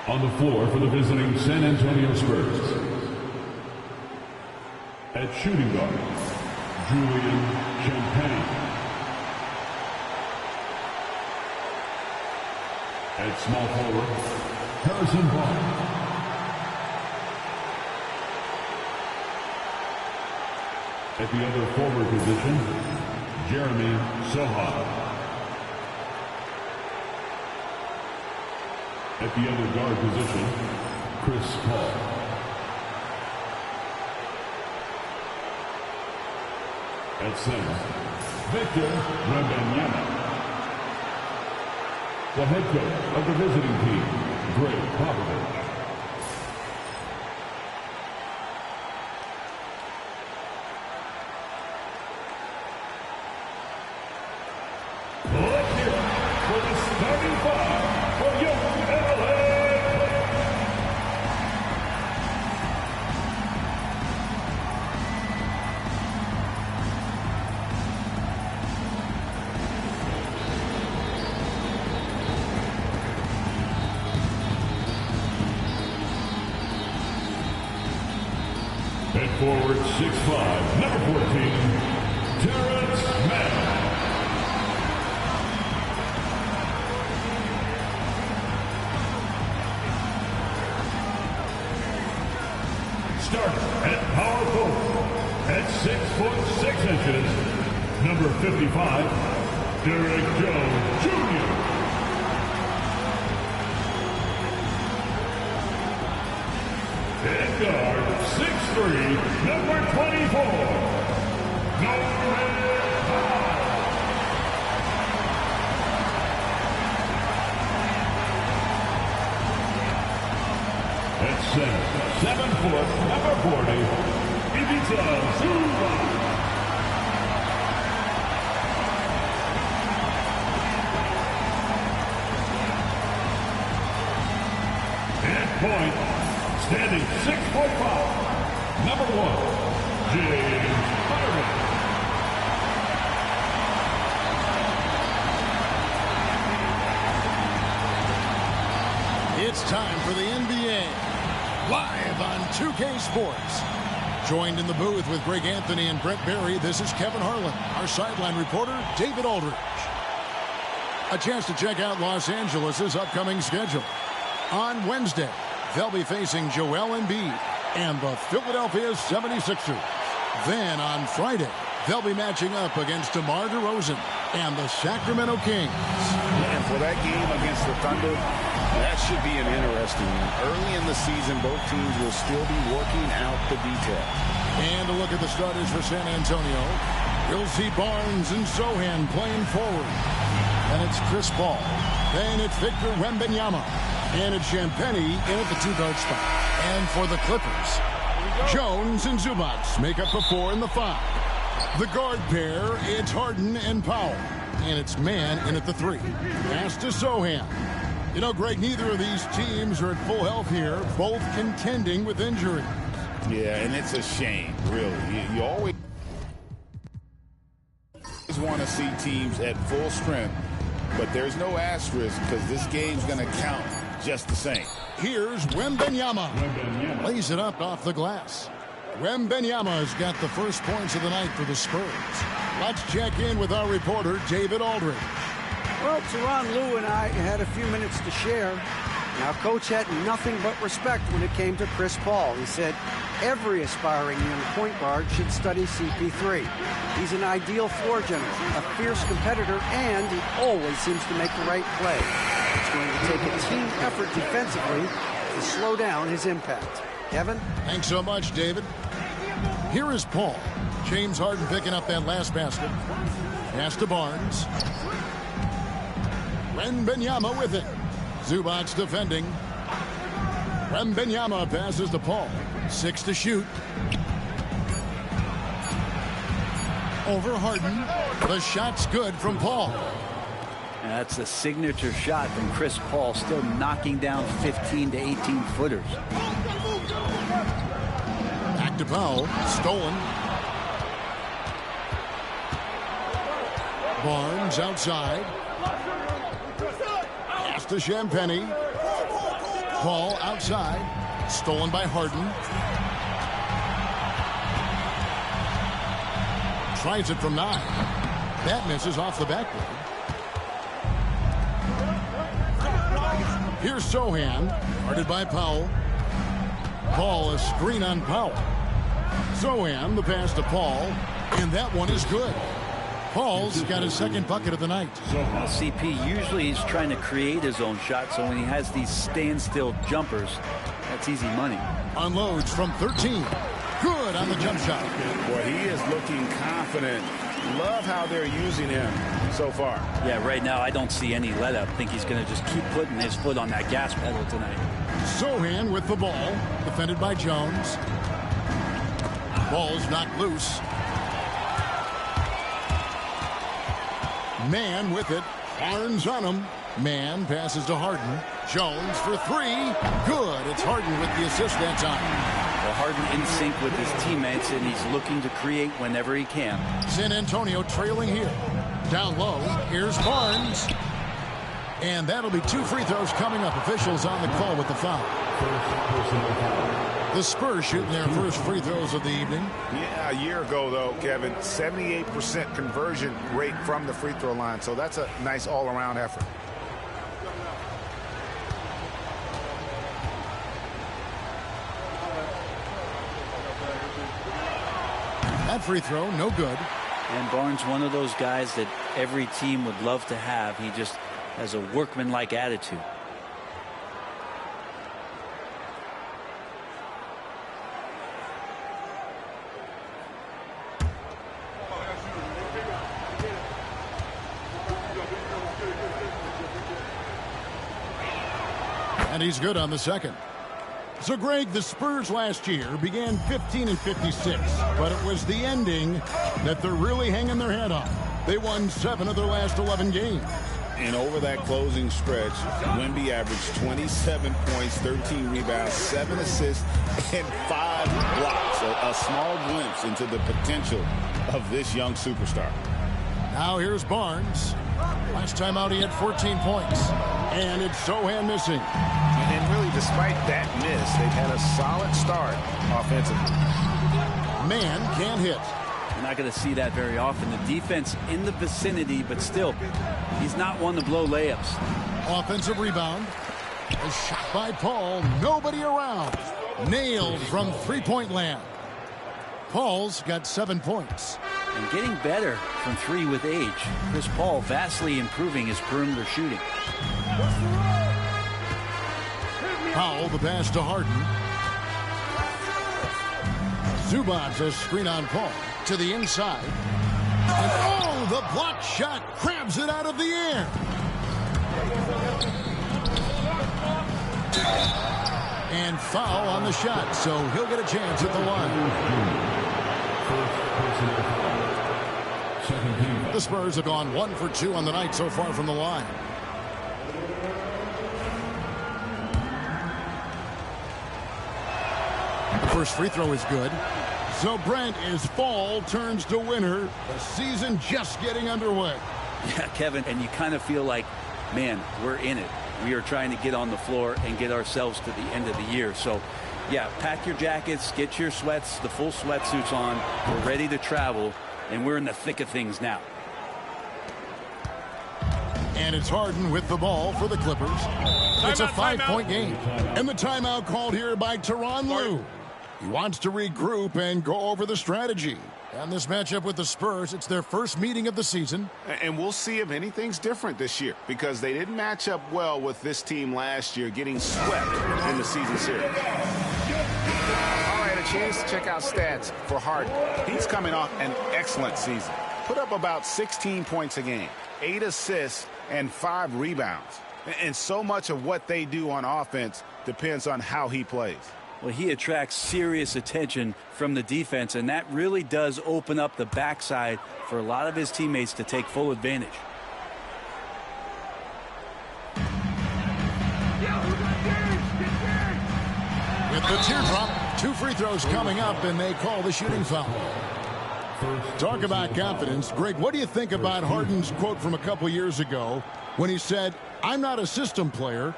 On the floor for the visiting San Antonio Spurs. At shooting guard, Julian Champagne. At small forward, Harrison Barnes. At the other forward position, Jeremy Soha. At the other guard position, Chris Paul. At center, Victor Wembanyama. The head coach of the visiting team, Greg Popovich. Let's hear it for the starting five for your LA. Head forward, 6'5", number 14, Terrence Mann. Starter at power forward at 6'6", number 55, Derek Jones Jr. Head guard, 6'3", number 24, Norman Powell. At center, 7 foot, number 40, Ivica Zubac. At point, standing 6'5", number 1, James Harden. It's time for the NBA, live on 2K Sports. Joined in the booth with Greg Anthony and Brett Berry, this is Kevin Harlan. Our sideline reporter, David Aldridge. A chance to check out Los Angeles' upcoming schedule. On Wednesday, they'll be facing Joel Embiid and the Philadelphia 76ers. Then on Friday, they'll be matching up against DeMar DeRozan and the Sacramento Kings. And for that game against the Thunder, that should be an interesting one. Early in the season, both teams will still be working out the details. And a look at the starters for San Antonio. We'll see Barnes and Sohan playing forward. And it's Chris Paul. Then it's Victor Wembanyama. And it's Champagnie in at the 2-guard spot. And for the Clippers, Jones and Zubac make up the 4 and the 5. The guard pair, it's Harden and Powell. And it's Mann in at the 3. Pass to Sohan. You know, Greg, neither of these teams are at full health here, both contending with injury. Yeah, and it's a shame, really. You always want to see teams at full strength, but there's no asterisk because this game's going to count just the same. Here's Wembanyama. Lays it up off the glass. Wembanyama's got the first points of the night for the Spurs. Let's check in with our reporter, David Aldridge. Well, Teron Lou and I had a few minutes to share. Now, Coach had nothing but respect when it came to Chris Paul. He said every aspiring young point guard should study CP3. He's an ideal floor general, a fierce competitor, and he always seems to make the right play. It's going to take a team effort defensively to slow down his impact. Kevin? Thanks so much, David. Here is Paul. James Harden picking up that last basket. Pass to Barnes. Wembanyama with it. Zubac defending. Wembanyama passes to Paul. 6 to shoot. Over Harden. The shot's good from Paul. And that's a signature shot from Chris Paul, still knocking down 15 to 18 footers. Back to Powell. Stolen. Barnes outside. Pass to Champagnie. Ball outside. Stolen by Harden. Tries it from 9. That misses off the backboard. Here's Sohan. Guarded by Powell. Paul, a screen on Powell. Sohan, the pass to Paul. And that one is good. Paul's got his second bucket of the night. Well, CP, usually he's trying to create his own shot, so when he has these standstill jumpers, that's easy money. Unloads from 13. Good on the jump shot. Boy, he is looking confident. Love how they're using him so far. Yeah, right now I don't see any let up. I think he's going to just keep putting his foot on that gas pedal tonight. Sohan with the ball. Defended by Jones. Ball's knocked loose. Man with it. Barnes on him. Man passes to Harden. Jones for 3. Good. It's Harden with the assist that time. Well, Harden in sync with his teammates, and he's looking to create whenever he can. San Antonio trailing here. Down low. Here's Barnes. And that'll be 2 free throws coming up. Officials on the call with the foul. The Spurs shooting their first free throws of the evening. Yeah, a year ago, though, Kevin, 78% conversion rate from the free throw line. So that's a nice all-around effort. That free throw, no good. And Barnes, one of those guys that every team would love to have. He just has a workmanlike attitude. And he's good on the second. So, Greg, the Spurs last year began 15-56, but it was the ending that they're really hanging their head on. They won 7 of their last 11 games. And over that closing stretch, Wemby averaged 27 points, 13 rebounds, 7 assists, and 5 blocks. A small glimpse into the potential of this young superstar. Now here's Barnes. Last time out, he had 14 points. And it's Sohan missing. And really, despite that miss, they've had a solid start offensively. Man can't hit. You're not going to see that very often. The defense in the vicinity, but still, he's not one to blow layups. Offensive rebound. A shot by Paul. Nobody around. Nailed from three-point land. Paul's got 7 points. And getting better from 3 with age. Chris Paul vastly improving his perimeter shooting. Powell, the pass to Harden. Zubac, a screen on Paul. To the inside. And oh, the block shot crabs it out of the air. And foul on the shot, so he'll get a chance at the line. The Spurs have gone 1 for 2 on the night so far from the line. The first free throw is good. So Brent, as fall turns to winter, the season just getting underway. Yeah, Kevin, and you kind of feel like, man, we're in it. We are trying to get on the floor and get ourselves to the end of the year. So, yeah, pack your jackets, get your sweats, the full sweatsuits on. We're ready to travel, and we're in the thick of things now. And it's Harden with the ball for the Clippers. It's a 5-point game. And the timeout called here by Tyronn Lue. He wants to regroup and go over the strategy. And this matchup with the Spurs, it's their first meeting of the season. And we'll see if anything's different this year, because they didn't match up well with this team last year, getting swept in the season series. All right, a chance to check out stats for Harden. He's coming off an excellent season. Put up about 16 points a game, 8 assists, and 5 rebounds. And so much of what they do on offense depends on how he plays. Well, he attracts serious attention from the defense, and that really does open up the backside for a lot of his teammates to take full advantage. With the teardrop, 2 free throws coming up, and they call the shooting foul. Talk about confidence. Greg, what do you think about Harden's quote from a couple years ago when he said, "I'm not a system player.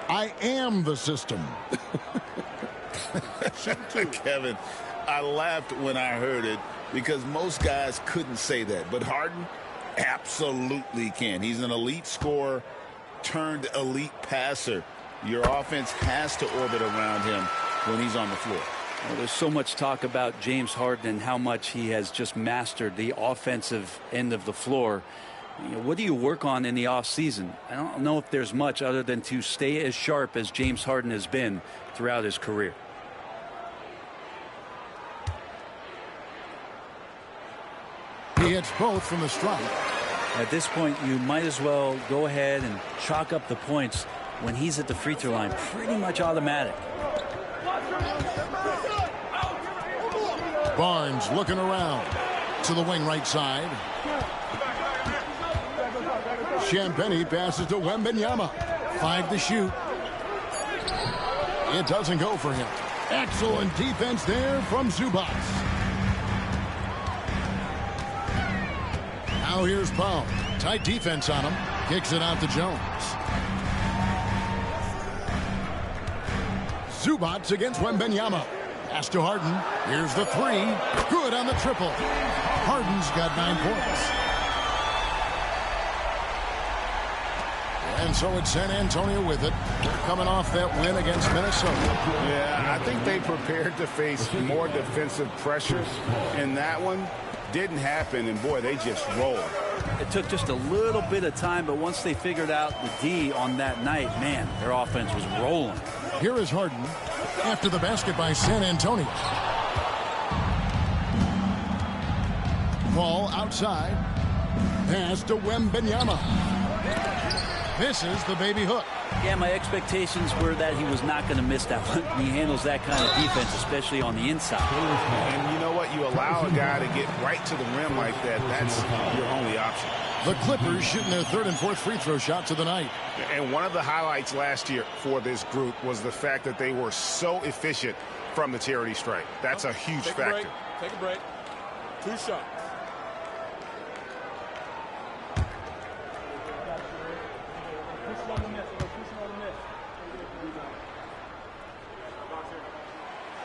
I am the system. Kevin, I laughed when I heard it because most guys couldn't say that. But Harden absolutely can. He's an elite scorer turned elite passer. Your offense has to orbit around him when he's on the floor. Well, there's so much talk about James Harden and how much he has just mastered the offensive end of the floor. What do you work on in the offseason? I don't know if there's much other than to stay as sharp as James Harden has been throughout his career. He hits both from the stripe. At this point, you might as well go ahead and chalk up the points when he's at the free throw line. Pretty much automatic. Barnes looking around to the wing right side. Champagnie passes to Wembanyama. 5 to shoot. It doesn't go for him. Excellent defense there from Zubac. Now here's Powell. Tight defense on him. Kicks it out to Jones. Zubac against Wembanyama. Pass to Harden. Here's the 3. Good on the triple. Harden's got 9 points. And so it's San Antonio with it. They're coming off that win against Minnesota. Yeah, I think they prepared to face more defensive pressure, and that one didn't happen, and boy, they just rolled. It took just a little bit of time, but once they figured out the D on that night, man, their offense was rolling. Here is Harden after the basket by San Antonio. Ball outside. Pass to Wembanyama. This is the baby hook. Yeah, my expectations were that he was not going to miss that one. He handles that kind of defense, especially on the inside. And you know what? You allow a guy to get right to the rim like that, that's your only option. The Clippers shooting their 3rd and 4th free throw shots of the night. And one of the highlights last year for this group was the fact that they were so efficient from the charity stripe. That's a huge factor. Take a break. 2 shots.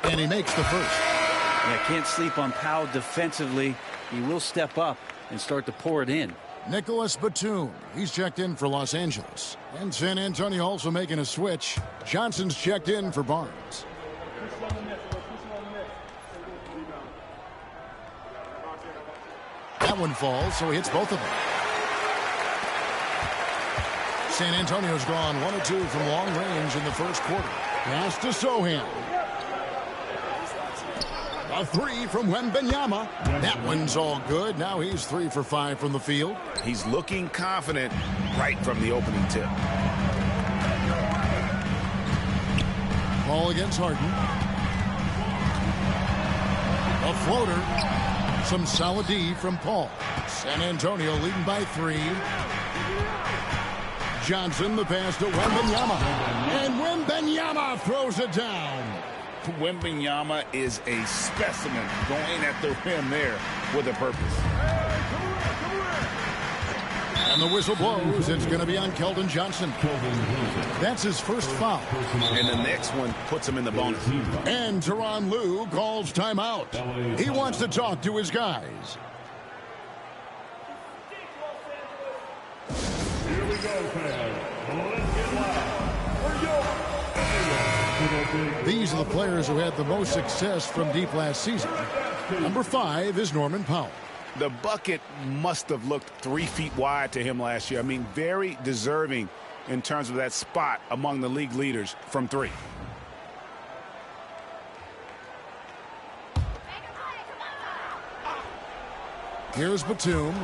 And he makes the first. Yeah, can't sleep on Powell defensively. He will step up and start to pour it in. Nicholas Batum. He's checked in for Los Angeles. And San Antonio also making a switch. Johnson's checked in for Barnes. That one falls, so he hits both of them. San Antonio's gone 1 of 2 from long range in the first quarter. Pass to Sohan. A 3 from Wembanyama. That one's all good. Now he's 3 for 5 from the field. He's looking confident right from the opening tip. Ball against Harden. A floater. Some solid D from Paul. San Antonio leading by 3. Johnson, the pass to Wembanyama. And Wembanyama throws it down. Wembanyama is a specimen going at the rim there with a purpose. And the whistle blows. It's going to be on Keldon Johnson. That's his first foul. And the next one puts him in the bonus. And Tyronn Lue calls timeout. He wants to talk to his guys. Here we go, fans. Let's get live. These are the players who had the most success from deep last season. Number 5 is Norman Powell. The bucket must have looked 3 feet wide to him last year. I mean, very deserving in terms of that spot among the league leaders from 3. Here's Batum.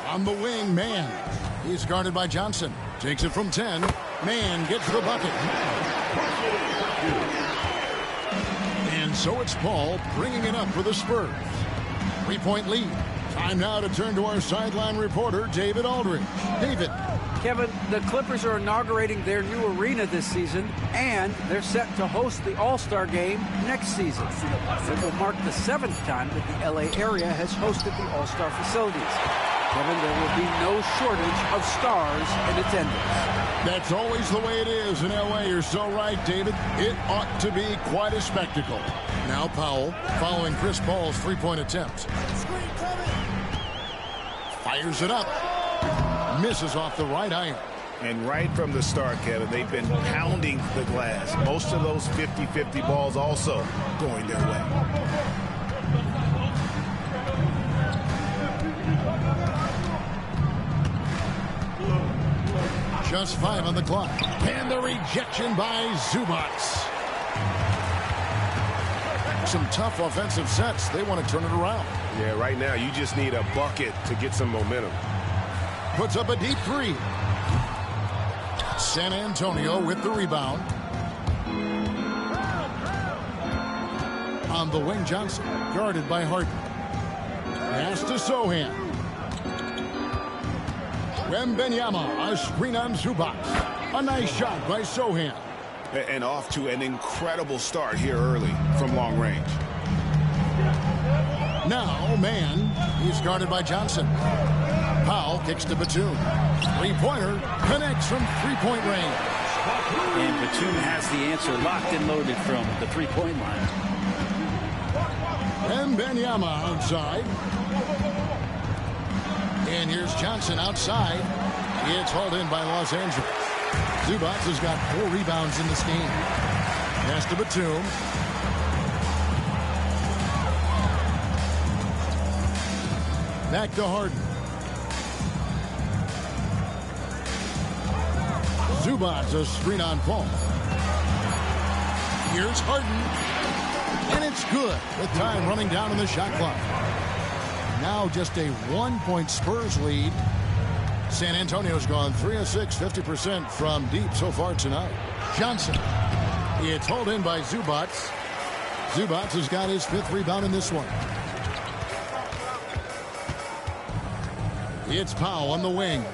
On the wing, man. He's guarded by Johnson. Takes it from 10. Man gets the bucket. And so it's Paul bringing it up for the Spurs. 3-point lead. Time now to turn to our sideline reporter, David Aldridge. David. Kevin, the Clippers are inaugurating their new arena this season, and they're set to host the All-Star Game next season. It will mark the 7th time that the LA area has hosted the All-Star facilities. Kevin, there will be no shortage of stars in attendance. That's always the way it is in L.A. You're so right, David. It ought to be quite a spectacle. Now Powell following Chris Paul's three-point attempt. Fires it up. Misses off the right iron. And right from the start, Kevin, they've been pounding the glass. Most of those 50-50 balls also going their way. Just 5 on the clock. And the rejection by Zubac. Some tough offensive sets. They want to turn it around. Yeah, right now you just need a bucket to get some momentum. Puts up a deep three. San Antonio with the rebound. On the wing, Johnson, guarded by Harden. Pass to Sohan. Wembanyama, a screen on Zubac. A nice shot by Sohan. And off to an incredible start here early from long range. Now, man, he's guarded by Johnson. Powell kicks to Batum. Three-pointer connects from three-point range. And Batum has the answer locked and loaded from the three-point line. Wembanyama outside. And here's Johnson outside. It's hauled in by Los Angeles. Zubac has got 4 rebounds in this game. Pass to Batum. Back to Harden. Zubac, a screen on Paul. Here's Harden. And it's good with time running down in the shot clock. Now just a 1-point Spurs lead. San Antonio's gone 3 of 6, 50% from deep so far tonight. Johnson. It's hauled in by Zubac. Zubac has got his 5th rebound in this one. It's Powell on the wing.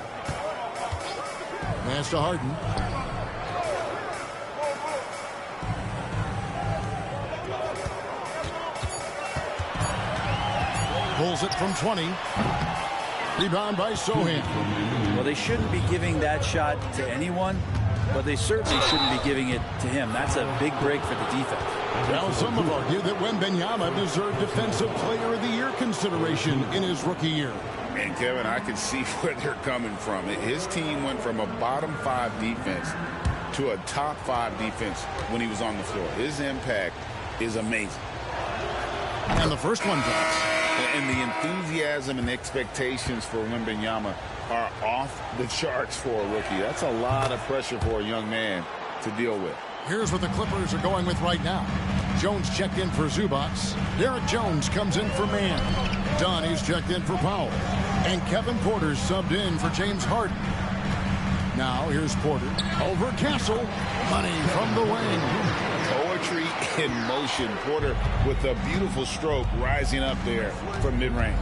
Pass to Harden. Pulls it from 20. Rebound by Sohan. Well, they shouldn't be giving that shot to anyone, but they certainly shouldn't be giving it to him. That's a big break for the defense. Well, some have argued that Wembanyama deserved Defensive Player of the Year consideration in his rookie year. And Kevin, I can see where they're coming from. His team went from a bottom 5 defense to a top 5 defense when he was on the floor. His impact is amazing. And the first one drops. And the enthusiasm and expectations for Wembanyama are off the charts for a rookie. That's a lot of pressure for a young man to deal with. Here's what the Clippers are going with right now. Jones checked in for Zubac. Derek Jones comes in for Mann. Donnie's checked in for Powell. And Kevin Porter's subbed in for James Harden. Now here's Porter. Over Castle. Money from the wing. Poetry in motion. Porter with a beautiful stroke rising up there from mid-range.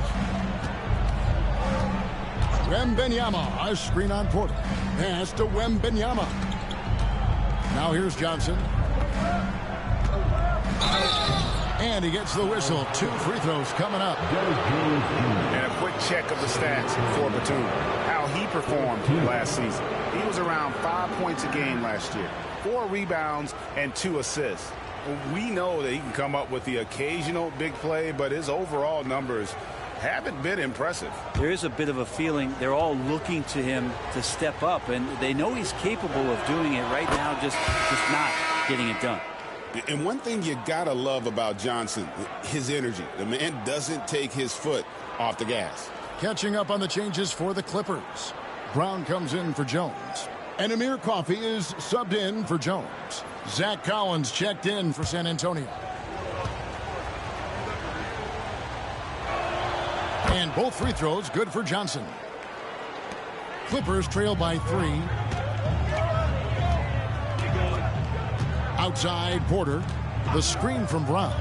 Wembanyama, a screen on Porter. Pass to Wembanyama. Now here's Johnson. And he gets the whistle. 2 free throws coming up. And a quick check of the stats for Batum. How he performed last season. He was around 5 points a game last year. 4 rebounds and 2 assists. We know that he can come up with the occasional big play, but his overall numbers haven't been impressive. There is a bit of a feeling they're all looking to him to step up, and they know he's capable of doing it right now, just not getting it done. And one thing you gotta love about Johnson, his energy. The man doesn't take his foot off the gas. Catching up on the changes for the Clippers. Brown comes in for Jones. And Amir Coffey is subbed in for Jones. Zach Collins checked in for San Antonio. And both free throws good for Johnson. Clippers trail by 3. Outside Porter. The screen from Brown.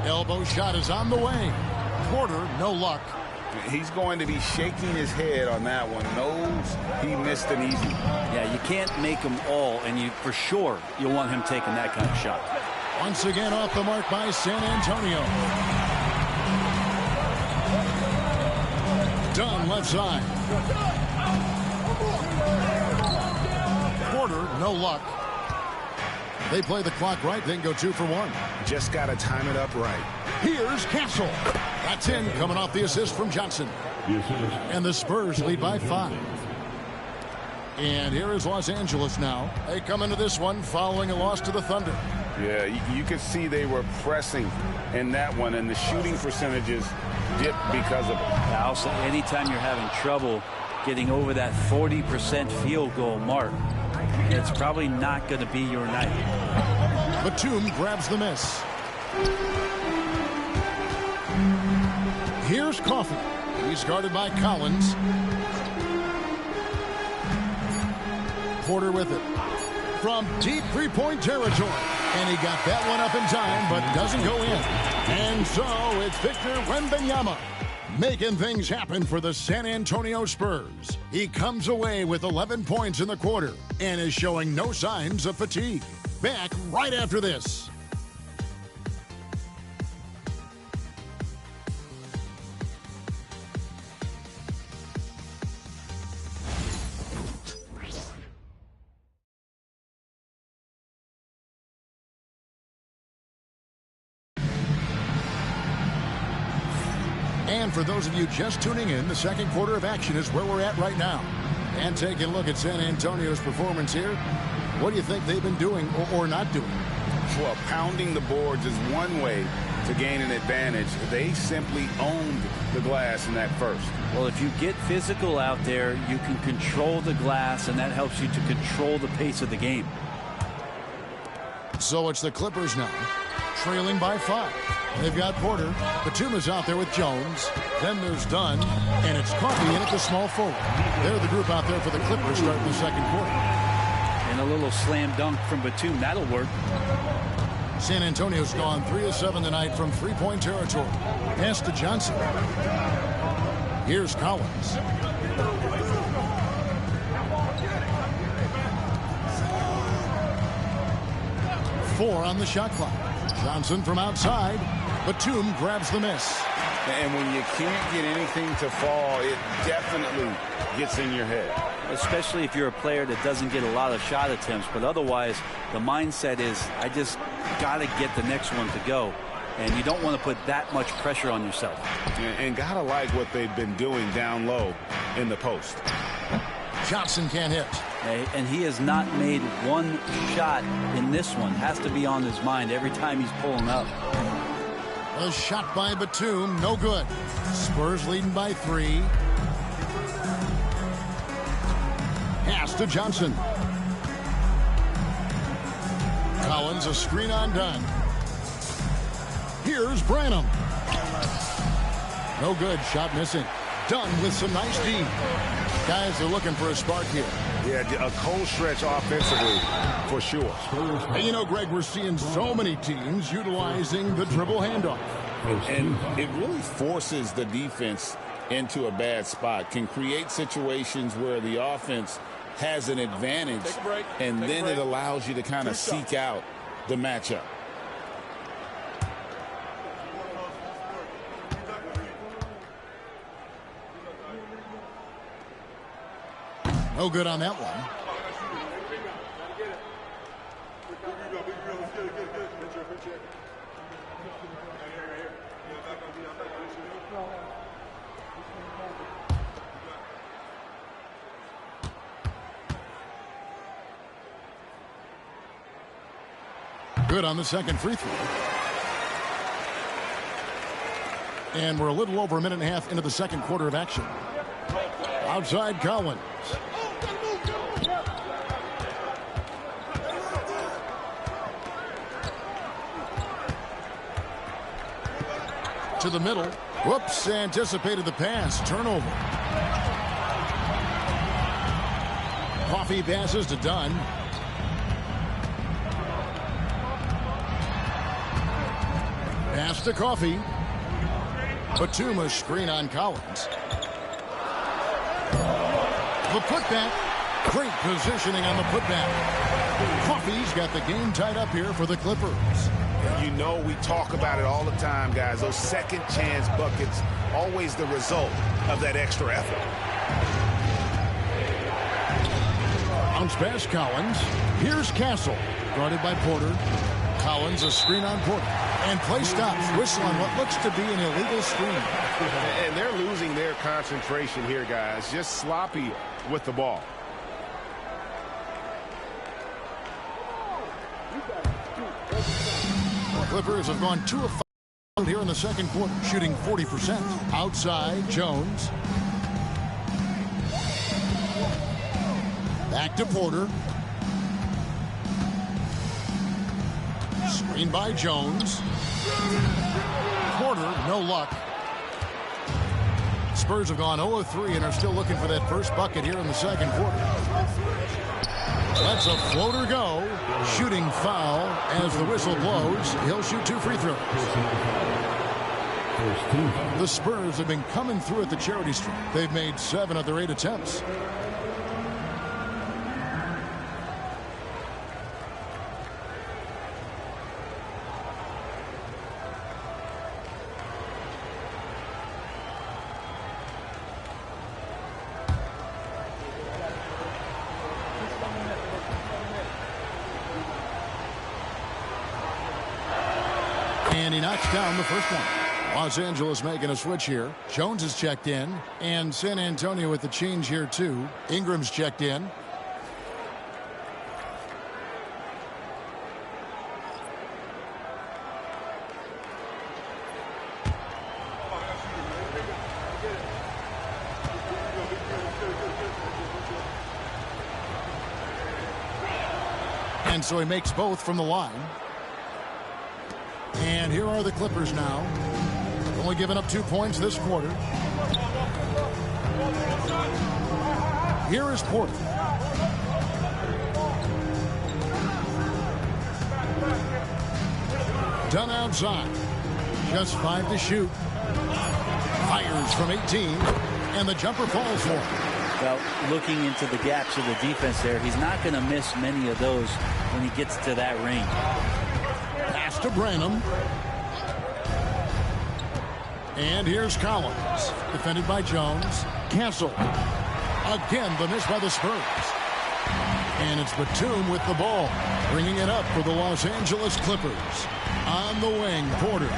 Elbow shot is on the way. Porter, no luck. He's going to be shaking his head on that one. Knows he missed an easy. Yeah, you can't make them all, and you for sure you'll want him taking that kind of shot. Once again off the mark by San Antonio. Dunn left side. Porter, no luck. They play the clock right, then go 2 for 1. Just got to time it up right. Here's Castle. That's in, coming off the assist from Johnson. And the Spurs lead by 5. And here is Los Angeles now. They come into this one following a loss to the Thunder. Yeah, you could see they were pressing in that one, and the shooting percentages dipped because of it. I'll say anytime you're having trouble getting over that 40% field goal mark, it's probably not going to be your night. Batum grabs the miss. Here's Coffey. He's guarded by Collins. Porter with it. From deep three-point territory. And he got that one up in time, but doesn't go in. And so it's Victor Wembanyama making things happen for the San Antonio Spurs. He comes away with 11 points in the quarter and is showing no signs of fatigue. Back right after this. And for those of you just tuning in, the second quarter of action is where we're at right now. And taking a look at San Antonio's performance here, what do you think they've been doing or not doing? Well, pounding the boards is one way to gain an advantage. They simply owned the glass in that first. Well, if you get physical out there, you can control the glass, and that helps you to control the pace of the game. So it's the Clippers now, trailing by 5. They've got Porter. Batuma's out there with Jones. Then there's Dunn. And it's Coffey in at the small forward. They're the group out there for the Clippers starting the second quarter. And a little slam dunk from Batum. That'll work. San Antonio's gone 3 of 7 tonight from three-point territory. Pass to Johnson. Here's Collins. Four on the shot clock. Johnson from outside. Batum grabs the miss. And when you can't get anything to fall, it definitely gets in your head. Especially if you're a player that doesn't get a lot of shot attempts. But otherwise, the mindset is, I just got to get the next one to go. And you don't want to put that much pressure on yourself. And got to like what they've been doing down low in the post. Johnson can't hit. And he has not made one shot in this one. Has to be on his mind every time he's pulling up. A shot by Batum, no good. Spurs leading by 3. Pass to Johnson. Collins, a screen on Dunn. Here's Branham. No good, shot missing. Dunn with some nice D. Guys are looking for a spark here. Yeah, a cold stretch offensively, for sure. And you know, Greg, we're seeing so many teams utilizing the dribble handoff. And it really forces the defense into a bad spot. Can create situations where the offense has an advantage, and then it allows you to kind of seek out the matchup. No good on that one. Good on the second free throw. And we're a little over a minute and a half into the second quarter of action. Outside Collins. To the middle. Whoops, anticipated the pass. Turnover. Coffey passes to Dunn. Pass to Coffey. Batum, a screen on Collins. The putback. Great positioning on the putback. Coffey's got the game tied up here for the Clippers. You know we talk about it all the time, guys. Those second chance buckets, always the result of that extra effort. Bounce pass, Collins. Here's Castle, guarded by Porter. Collins, a screen on Porter. And play stops. Whistle on what looks to be an illegal screen. And they're losing their concentration here, guys. Just sloppy with the ball. The Clippers have gone 2 of 5 here in the second quarter, shooting 40%. Outside, Jones. Back to Porter. Screen by Jones. Porter, no luck. Spurs have gone 0 of 3 and are still looking for that first bucket here in the second quarter. Lets a floater go. Shooting foul as the whistle blows. He'll shoot 2 free throws. The Spurs have been coming through at the charity stripe. They've made 7 of their 8 attempts. And he knocks down the first one. Los Angeles making a switch here. Jones is checked in. And San Antonio with the change here, too. Ingram's checked in. And so he makes both from the line. And here are the Clippers now. Only giving up 2 points this quarter. Here is Porter. Done outside. Just 5 to shoot. Fires from 18. And the jumper falls for him. Well, looking into the gaps of the defense there, he's not going to miss many of those when he gets to that range. Pass to Branham. And here's Collins. Defended by Jones. Castle. Again, the miss by the Spurs. And it's Batum with the ball. Bringing it up for the Los Angeles Clippers. On the wing, Porter.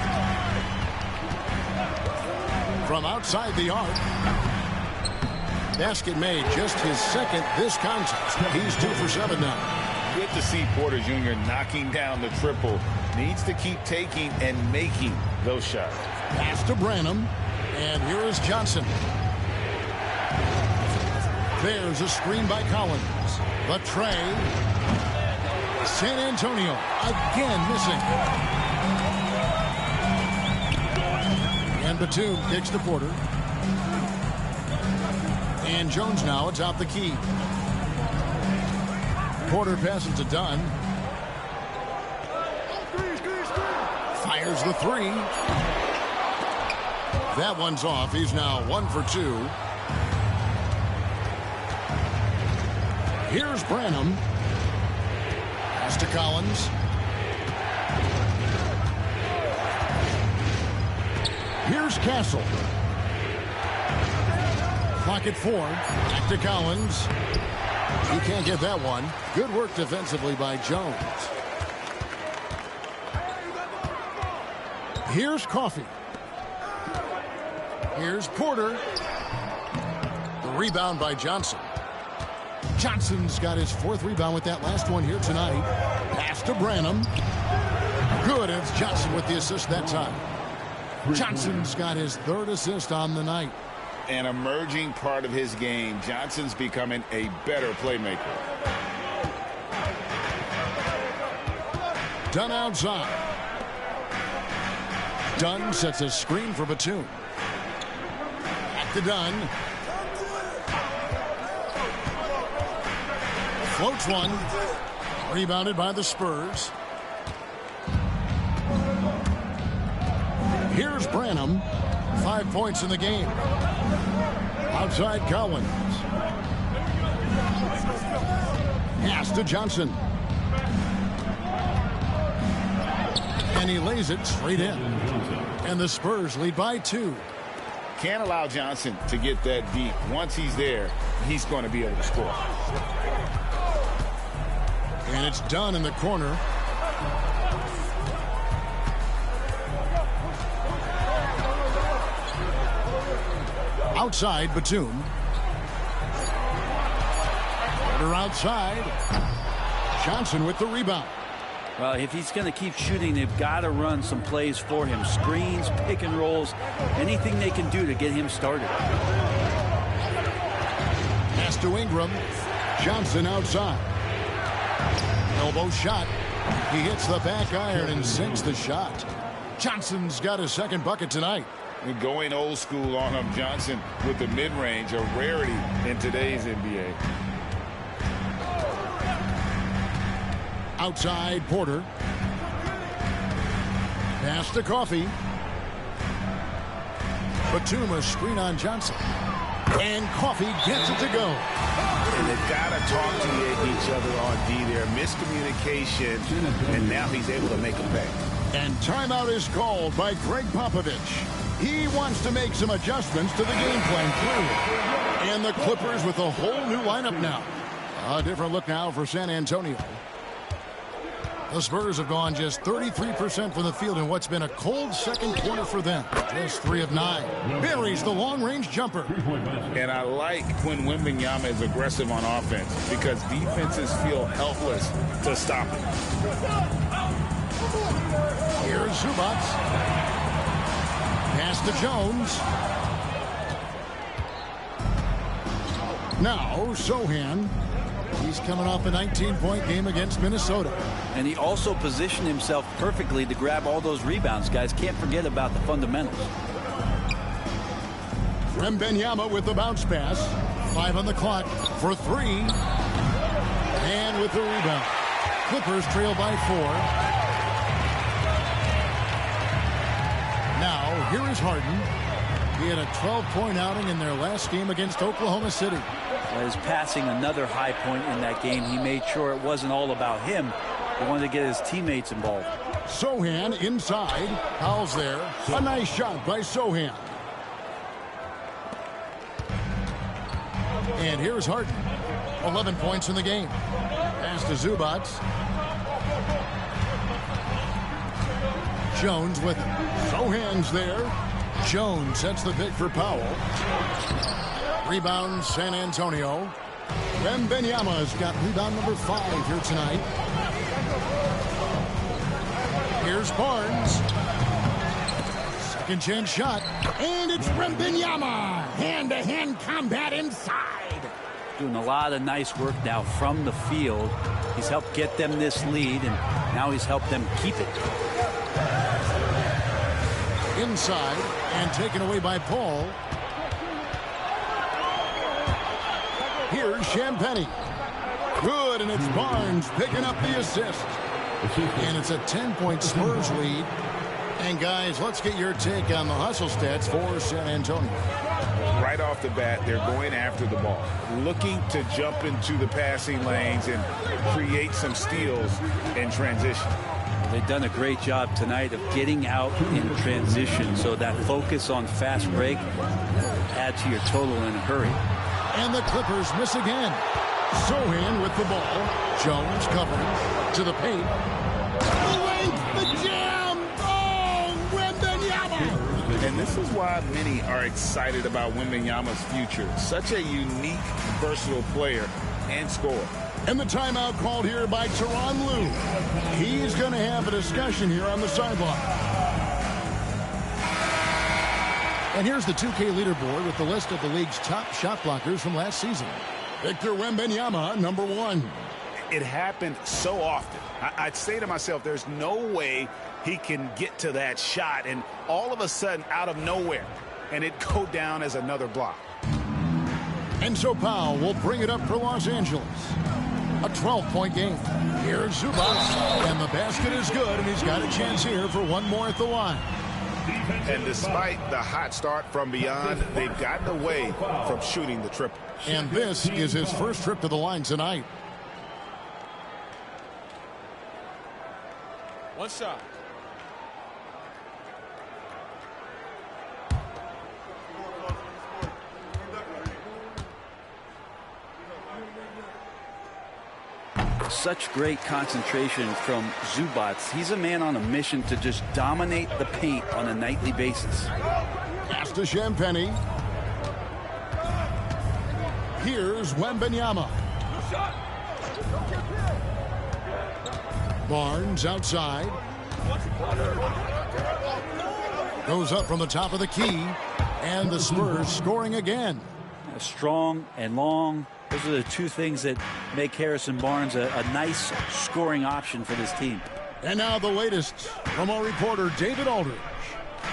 From outside the arc. Basket made, just his second this contest. He's 2 for 7 now. Good to see Porter Jr. knocking down the triple. Needs to keep taking and making those shots. Pass to Branham. And here is Johnson. There's a screen by Collins. The tray. San Antonio again missing. And Batum kicks to Porter. And Jones now atop the key. Porter passes to Dunn. Fires the 3. That one's off. He's now 1 for 2. Here's Branham. Pass to Collins. Here's Castle. Clock at 4. Back to Collins. He can't get that one. Good work defensively by Jones. Here's Coffey. Here's Porter. The rebound by Johnson. Johnson's got his 4th rebound with that last one here tonight. Pass to Branham. Good, and it's Johnson with the assist that time. Johnson's got his 3rd assist on the night. An emerging part of his game. Johnson's becoming a better playmaker. Dunn outside. Dunn sets a screen for Batum. Back to Dunn. Floats one. Rebounded by the Spurs. Here's Branham. 5 points in the game. Outside Collins. Pass to Johnson. And he lays it straight in. And the Spurs lead by 2. Can't allow Johnson to get that deep. Once he's there, he's going to be able to score. And it's done in the corner. Outside, Batum. Porter outside. Johnson with the rebound. Well, if he's going to keep shooting, they've got to run some plays for him. Screens, pick and rolls, anything they can do to get him started. Pass to Ingram. Johnson outside. Elbow shot. He hits the back iron and sinks the shot. Johnson's got his second bucket tonight. Going old school on him, Johnson with the mid-range, a rarity in today's NBA. Outside, Porter. Pass to Coffee. Batum, a screen on Johnson. And Coffee gets it to go. And they've got to talk to each other on D there. Miscommunication, and now he's able to make a pay. And timeout is called by Greg Popovich. He wants to make some adjustments to the game plan, clearly. And the Clippers with a whole new lineup now. A different look now for San Antonio. The Spurs have gone just 33% from the field in what's been a cold second quarter for them. Just 3 of 9. Buries the long-range jumper. And I like when Wembanyama is aggressive on offense because defenses feel helpless to stop him. Here's Zubac. Pass to Jones. Now Sohan. He's coming off a 19-point game against Minnesota. And he also positioned himself perfectly to grab all those rebounds. Guys, can't forget about the fundamentals. Wembanyama with the bounce pass. 5 on the clock for 3. And with the rebound. Clippers trail by 4. Now, here is Harden. He had a 12-point outing in their last game against Oklahoma City. His passing, another high point in that game. He made sure it wasn't all about him. He wanted to get his teammates involved. Sohan inside. Powell's there. A nice shot by Sohan. And here's Harden. 11 points in the game. Pass to Zubac. Jones with it. Sohan's there. Jones sets the pick for Powell. Rebound, San Antonio. Wembanyama's got rebound number 5 here tonight. Here's Barnes. Second chance shot. And it's Wembanyama. Hand-to-hand combat inside. Doing a lot of nice work now from the field. He's helped get them this lead, and now he's helped them keep it. Inside and taken away by Paul. Here's Champagnie. Good, and it's Barnes picking up the assist. And it's a 10-point Spurs lead. And, guys, let's get your take on the hustle stats for San Antonio. Right off the bat, they're going after the ball, looking to jump into the passing lanes and create some steals in transition. They've done a great job tonight of getting out in transition, so that focus on fast break add to your total in a hurry. And the Clippers miss again. Sohan with the ball. Jones covering to the paint. The jam! Oh, Wembanyama! And this is why many are excited about Wembanyama's future. Such a unique, versatile player and scorer. And the timeout called here by Tyronn Lue. He's going to have a discussion here on the sideline. And here's the 2K leaderboard with the list of the league's top shot blockers from last season. Victor Wembanyama, number 1. It happened so often. I'd say to myself, there's no way he can get to that shot, and all of a sudden, out of nowhere, and it go down as another block. And so Powell will bring it up for Los Angeles. A 12-point game. Here's Zubac, and the basket is good, and he's got a chance here for one more at the line. And despite the hot start from beyond, they've gotten away from shooting the triple. And this is his first trip to the line tonight. One shot. such great concentration from Zubac. He's a man on a mission to just dominate the paint on a nightly basis. Pass to Champagny. Here's Wembanyama. Barnes outside. Goes up from the top of the key. And the Spurs scoring again. Strong and long. Those are the two things that make Harrison Barnes a nice scoring option for this team. And now the latest from our reporter, David Aldridge.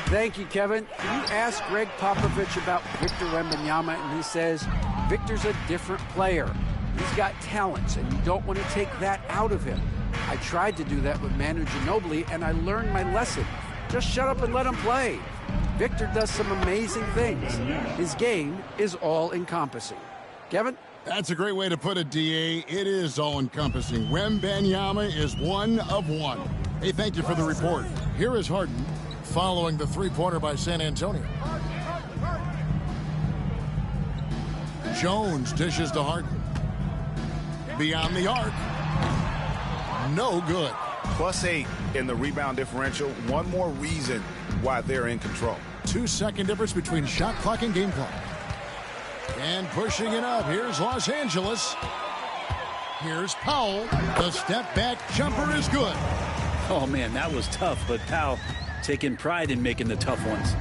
Thank you, Kevin. You asked Greg Popovich about Victor Wembanyama, and he says Victor's a different player. He's got talents, and you don't want to take that out of him. I tried to do that with Manu Ginobili, and I learned my lesson. Just shut up and let him play. Victor does some amazing things. His game is all-encompassing. Kevin? That's a great way to put it, D.A. It is all-encompassing. Wembanyama is one of one. Hey, thank you for the report. Here is Harden following the three-pointer by San Antonio. Jones dishes to Harden. Beyond the arc. No good. +8 in the rebound differential. One more reason why they're in control. 2-second difference between shot clock and game clock. And pushing it up. Here's Los Angeles. Here's Powell. The step-back jumper is good. Oh, man, that was tough, but Powell taking pride in making the tough ones.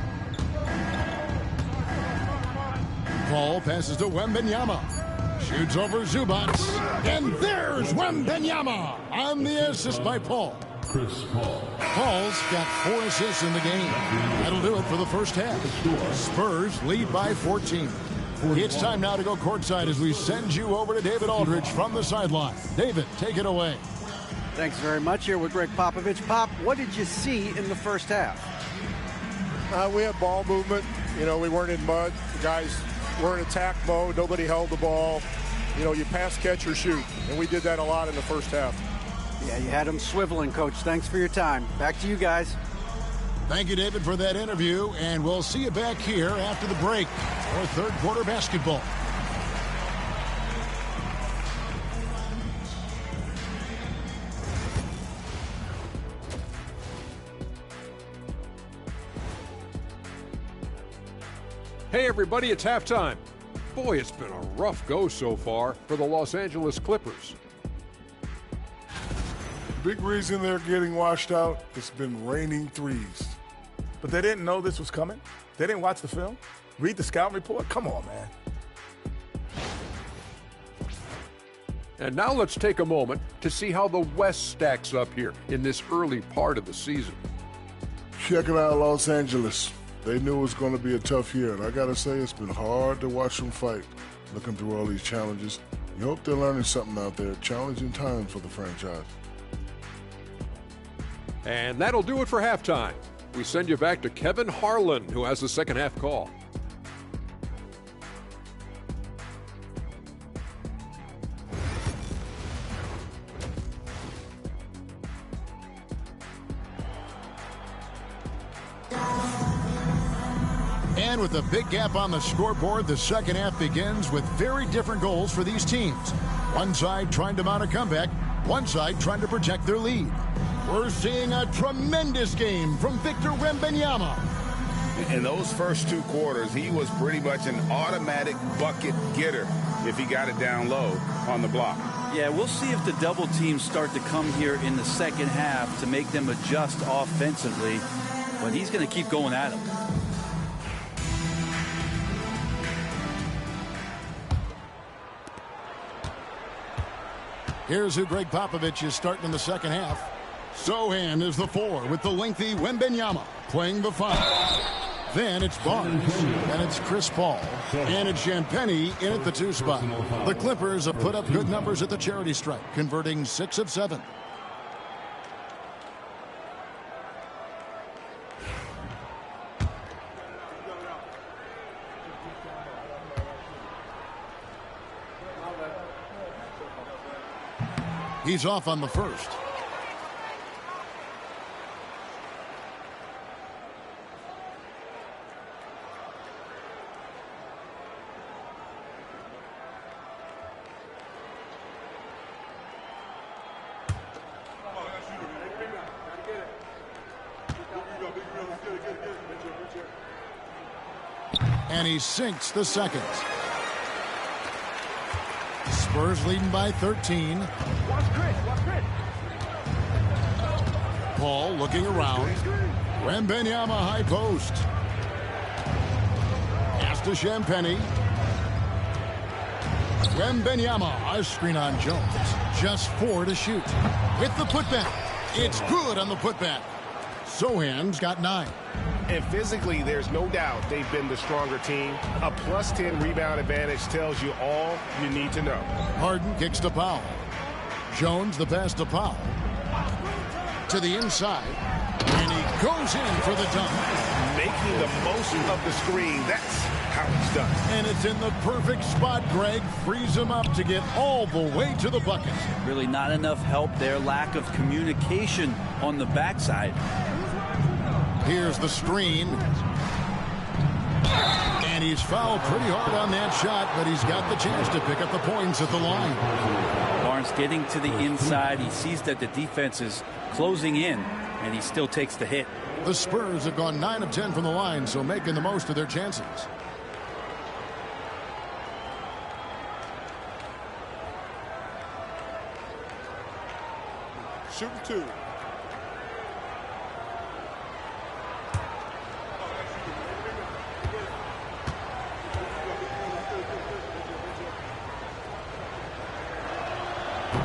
Paul passes to Wembanyama. Shoots over Zubac. And there's Wembanyama on the assist by Paul. Chris Paul. Paul's got 4 assists in the game. That'll do it for the first half. Spurs lead by 14. It's time now to go courtside as we send you over to David Aldridge from the sideline. David, take it away. Thanks very much. Here with Greg Popovich. Pop, what did you see in the first half? We had ball movement. You know, we weren't in mud. The guys were in attack mode. Nobody held the ball. You know, you pass, catch, or shoot. And we did that a lot in the first half. Yeah, you had them swiveling, Coach. Thanks for your time. Back to you guys. Thank you, David, for that interview. And we'll see you back here after the break for third quarter basketball. Hey everybody, it's halftime. Boy, it's been a rough go so far for the Los Angeles Clippers. Big reason they're getting washed out, it's been raining threes. But they didn't know this was coming? They didn't watch the film? Read the scouting report? Come on, man. And now let's take a moment to see how the West stacks up here in this early part of the season. Checking out Los Angeles. They knew it was going to be a tough year, and I got to say it's been hard to watch them fight, looking through all these challenges. You hope they're learning something out there. Challenging times for the franchise. And that'll do it for halftime. We send you back to Kevin Harlan, who has the second half call. And with a big gap on the scoreboard, the second half begins with very different goals for these teams. One side trying to mount a comeback, one side trying to protect their lead. We're seeing a tremendous game from Victor Wembanyama. In those first 2 quarters, he was pretty much an automatic bucket getter if he got it down low on the block. Yeah, we'll see if the double teams start to come here in the second half to make them adjust offensively. But he's going to keep going at him. Here's who Greg Popovich is starting in the second half. Sohan is the 4 with the lengthy Wembanyama playing the 5. Then it's Barnes, and it's Chris Paul, and it's Champagny in at the 2 spot. The Clippers have put up good numbers at the charity stripe, converting 6 of 7. He's off on the first. And he sinks the second. Spurs leading by 13. Paul looking around. Wembanyama high post. Pass to Champagny. Wembanyama, a screen on Jones. Just 4 to shoot. With the putback. It's good on the putback. Sohan's got 9. And physically, there's no doubt they've been the stronger team. A +10 rebound advantage tells you all you need to know. Harden kicks to Powell. Jones the pass to Powell. To the inside. And he goes in for the dunk. Making the most of the screen. That's how it's done. And it's in the perfect spot. Greg frees him up to get all the way to the bucket. Really not enough help there. Lack of communication on the backside. Here's the screen. And he's fouled pretty hard on that shot, but he's got the chance to pick up the points at the line. Barnes getting to the inside. He sees that the defense is closing in, and he still takes the hit. The Spurs have gone 9 of 10 from the line, so making the most of their chances. Shooting 2.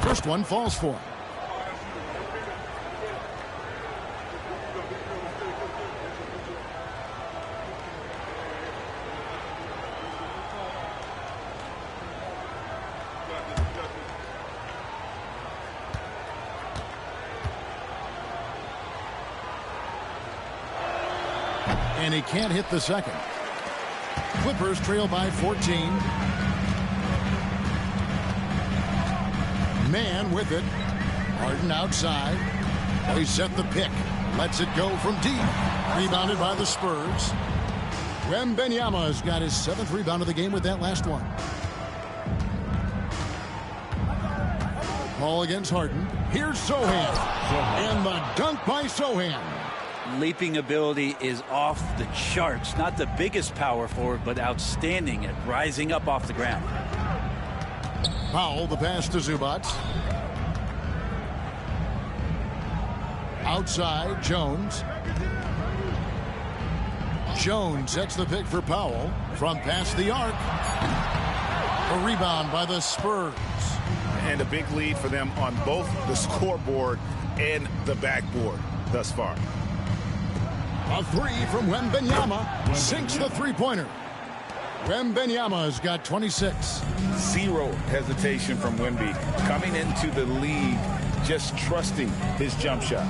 First one falls for him. And he can't hit the second. Clippers trail by 14. Man with it. Harden outside. They set the pick. Lets it go from deep. Rebounded by the Spurs. Wembanyama has got his 7th rebound of the game with that last one. Ball against Harden. Here's Sohan. And the dunk by Sohan. Leaping ability is off the charts. Not the biggest power forward, but outstanding at rising up off the ground. Powell, the pass to Zubac. Outside, Jones. Jones sets the pick for Powell from past the arc. A rebound by the Spurs. And a big lead for them on both the scoreboard and the backboard thus far. A 3 from Wembanyama sinks the three-pointer. Wembanyama has got 26. Zero hesitation from Wemby. Coming into the league, just trusting his jump shot.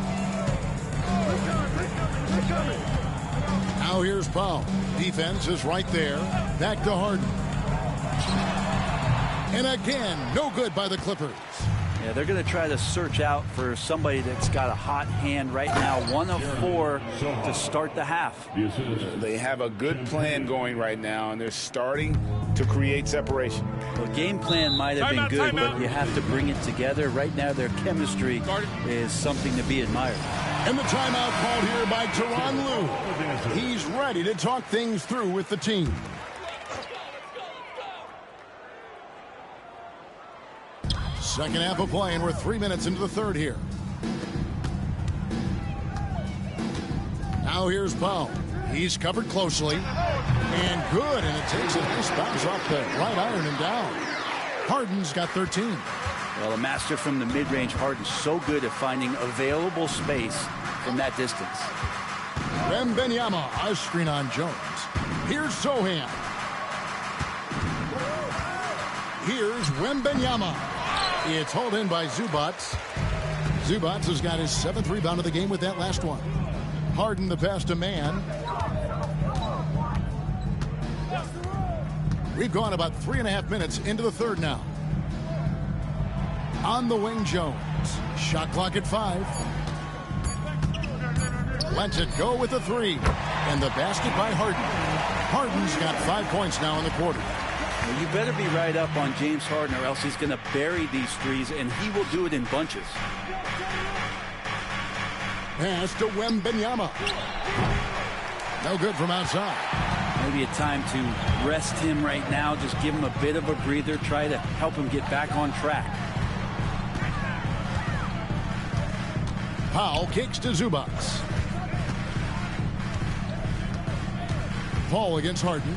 Now here's Powell. Defense is right there. Back to Harden. And again, no good by the Clippers. Yeah, they're going to try to search out for somebody that's got a hot hand right now. 1 of 4 to start the half. They have a good plan going right now, and they're starting to create separation. The game plan might have been good, but you have to bring it together. Right now, their chemistry is something to be admired. And the timeout called here by Tyronn Lue. He's ready to talk things through with the team. Second half of play, and we're 3 minutes into the third here. Now here's Powell. He's covered closely. And good, and it takes a nice bounce off the right iron and down. Harden's got 13. Well, a master from the mid-range. Harden's so good at finding available space from that distance. Wembanyama, a screen on Jones. Here's Sohan. Here's Wembanyama. It's hauled in by Zubac. Zubac has got his 7th rebound of the game with that last one. Harden the pass to Man. We've gone about 3.5 minutes into the third now. On the wing, Jones. Shot clock at 5. Lets it go with the 3. And the basket by Harden. Harden's got 5 points now in the quarter. Well, you better be right up on James Harden, or else he's going to bury these threes, and he will do it in bunches. Pass to Wembanyama. No good from outside. Maybe a time to rest him right now. Just give him a bit of a breather. Try to help him get back on track. Powell kicks to Zubac. Paul against Harden.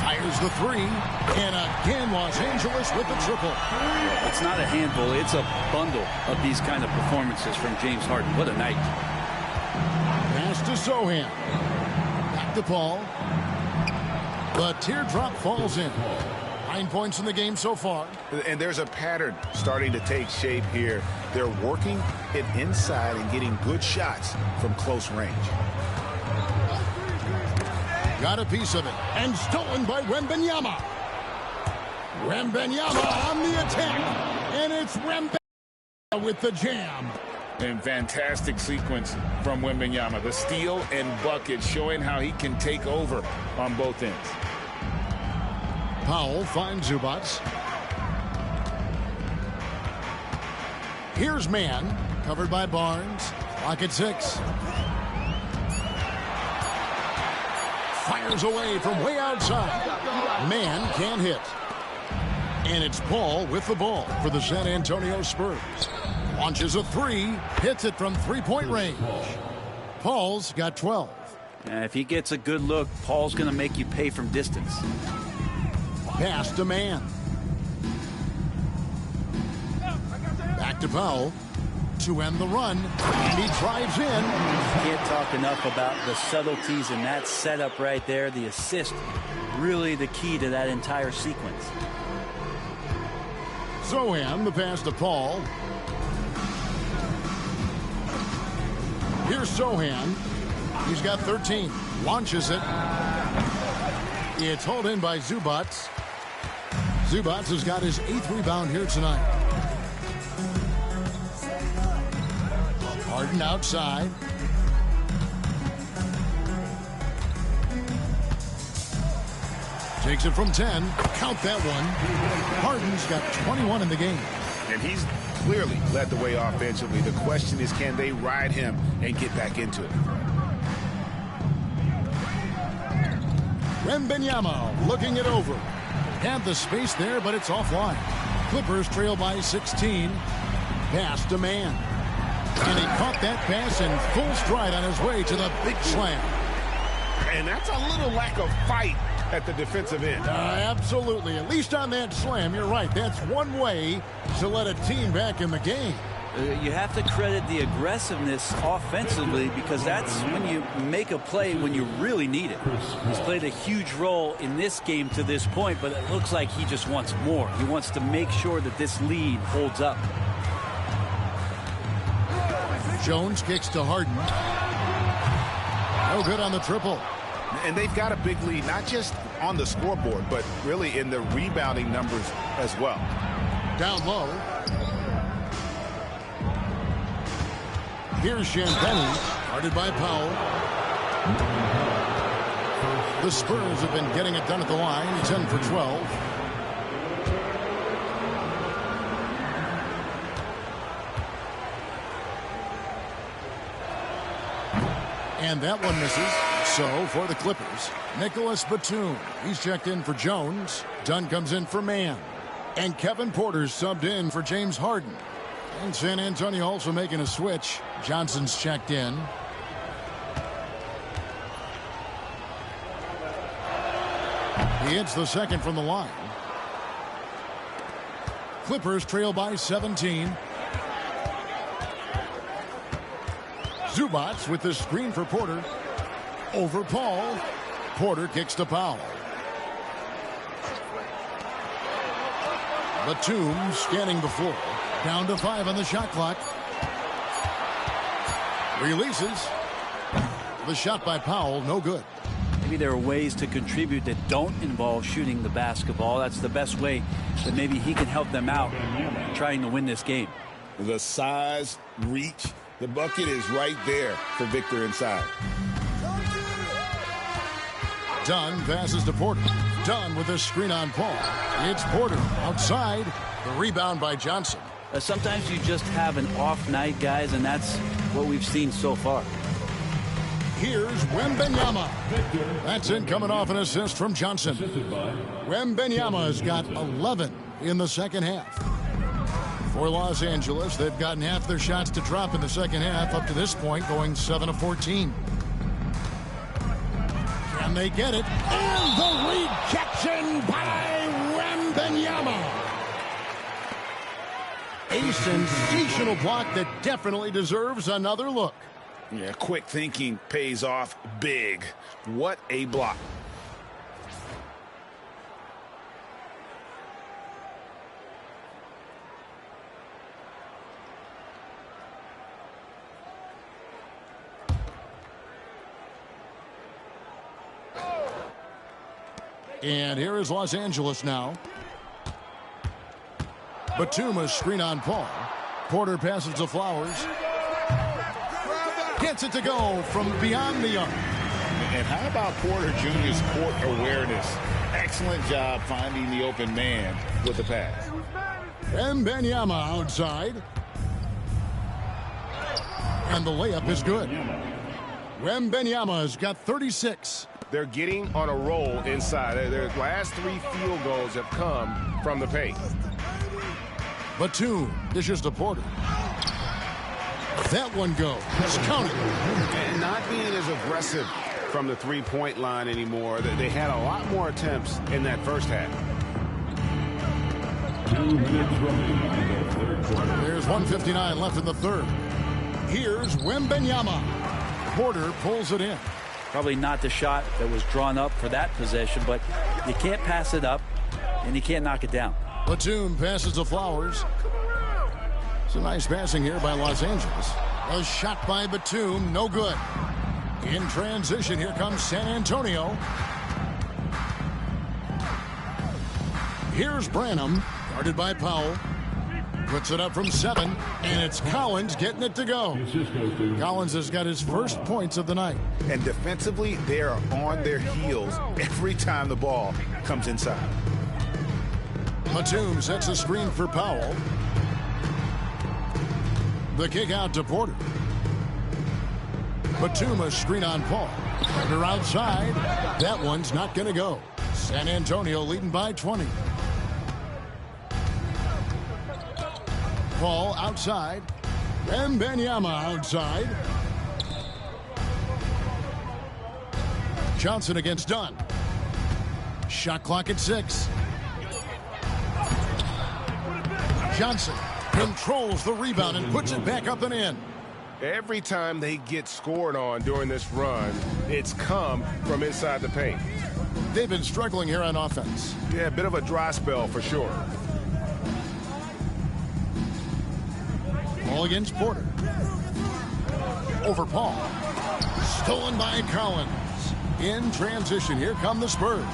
Fires the three. And again, Los Angeles with the triple. It's not a handful. It's a bundle of these kind of performances from James Harden. What a night. Pass to Sohan. Back to Paul. The teardrop falls in. 9 points in the game so far. And there's a pattern starting to take shape here. They're working it inside and getting good shots from close range. Got a piece of it. And stolen by Wembanyama. Wembanyama on the attack. And it's Wembanyama with the jam. And fantastic sequence from Wembanyama. The steal and bucket showing how he can take over on both ends. Powell finds Zubac. Here's man. Covered by Barnes. Clock at 6. Fires away from way outside. Man can't hit. And it's Paul with the ball for the San Antonio Spurs. Launches a three. Hits it from three-point range. Paul's got 12. If he gets a good look, Paul's going to make you pay from distance. Pass to man. Back to Powell to end the run. And he drives in. Can't talk enough about the subtleties in that setup right there. The assist, really the key to that entire sequence. Sohan, the pass to Paul. Here's Sohan. He's got 13. Launches it. It's hauled in by Zubac. Zubac has got his 8th rebound here tonight. Harden outside. Takes it from 10. Count that one. Harden's got 21 in the game. And he's clearly led the way offensively. The question is, can they ride him and get back into it? Wembanyama looking it over. Had the space there, but it's offline. Clippers trail by 16. Pass to man. And he caught that pass in full stride on his way to the big slam. And that's a little lack of fight at the defensive end. Absolutely. At least on that slam, you're right. That's one way to let a team back in the game. You have to credit the aggressiveness offensively, because that's when you make a play when you really need it. He's played a huge role in this game to this point, but it looks like he just wants more. He wants to make sure that this lead holds up. Jones kicks to Harden. No good on the triple. And they've got a big lead, not just on the scoreboard, but really in the rebounding numbers as well. Down low. Here's Champagnie, guarded by Powell. The Spurs have been getting it done at the line, 10 for 12. And that one misses. So for the Clippers, Nicholas Batum. He's checked in for Jones. Dunn comes in for Mann. And Kevin Porter's subbed in for James Harden. And San Antonio also making a switch. Johnson's checked in. He hits the second from the line. Clippers trail by 17. Zubac with the screen for Porter. Over Paul. Porter kicks to Powell. Batum scanning the floor. Down to 5 on the shot clock. Releases. The shot by Powell, no good. Maybe there are ways to contribute that don't involve shooting the basketball. That's the best way that maybe he can help them out trying to win this game. The size, reach, the bucket is right there for Victor inside. Dunn passes to Porter. Dunn with a screen on Paul. It's Porter outside. The rebound by Johnson. Sometimes you just have an off night, guys, and that's what we've seen so far. Here's Wembanyama. That's in coming off an assist from Johnson. Wembanyama has got 11 in the second half. For Los Angeles, they've gotten half their shots to drop in the second half up to this point, going 7 of 14. Can they get it? And the rejection by Wembanyama. A sensational block that definitely deserves another look. Yeah, quick thinking pays off big. What a block. And here is Los Angeles now. Batum screen on Paul. Porter passes to Flowers. Gets it to go from beyond the arc. And how about Porter Jr.'s court awareness? Excellent job finding the open man with the pass. Wembanyama outside. And the layup is good. Wembanyama has got 36. They're getting on a roll inside. Their last 3 field goals have come from the paint. Batum dishes to Porter. That one goes. It's counted. And not being as aggressive from the three-point line anymore. They had a lot more attempts in that first half. 2 minutes remaining. There's 1:59 left in the third. Here's Wembanyama. Porter pulls it in. Probably not the shot that was drawn up for that possession, but you can't pass it up, and you can't knock it down. Batum passes to Flowers. It's a nice passing here by Los Angeles. A shot by Batum, no good. In transition, here comes San Antonio. Here's Branham, guarded by Powell. Puts it up from 7, and it's Collins getting it to go. Collins has got his first points of the night. And defensively, they are on their heels every time the ball comes inside. Batum sets a screen for Powell. The kick out to Porter. Batum a screen on Paul. Porter outside. That one's not going to go. San Antonio leading by 20. Paul outside. Wembanyama outside. Johnson against Dunn. Shot clock at 6. Johnson controls the rebound and puts it back up and in. Every time they get scored on during this run, it's come from inside the paint. They've been struggling here on offense. Yeah, a bit of a dry spell for sure. Ball against Porter. Over Paul. Stolen by Collins. In transition, here come the Spurs.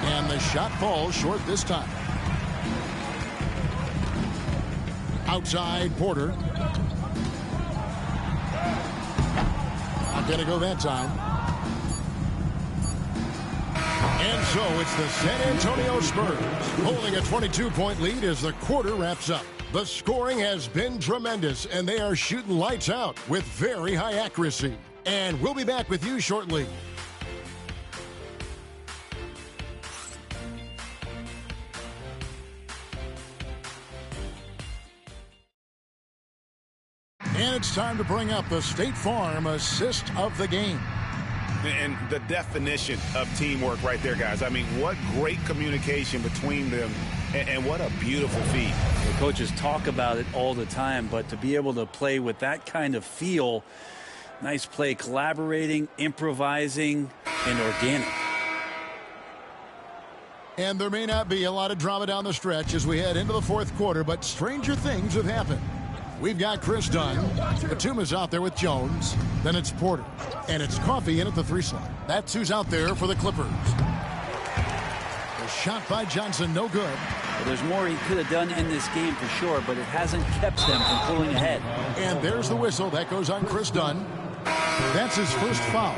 And the shot falls short this time. Outside Porter. Not going to go that time. And so it's the San Antonio Spurs holding a 22-point lead as the quarter wraps up. The scoring has been tremendous, and they are shooting lights out with very high accuracy. And we'll be back with you shortly. And it's time to bring up the State Farm assist of the game. And the definition of teamwork right there, guys. I mean, what great communication between them, and what a beautiful feat. The coaches talk about it all the time, but to be able to play with that kind of feel, nice play, collaborating, improvising, and organic. And there may not be a lot of drama down the stretch as we head into the fourth quarter, but stranger things have happened. We've got Chris Dunn. Batum is out there with Jones. Then it's Porter. And it's Coffey in at the 3 slot. That's who's out there for the Clippers. A shot by Johnson, no good. Well, there's more he could have done in this game for sure, but it hasn't kept them from pulling ahead. And there's the whistle. That goes on Chris Dunn. That's his first foul.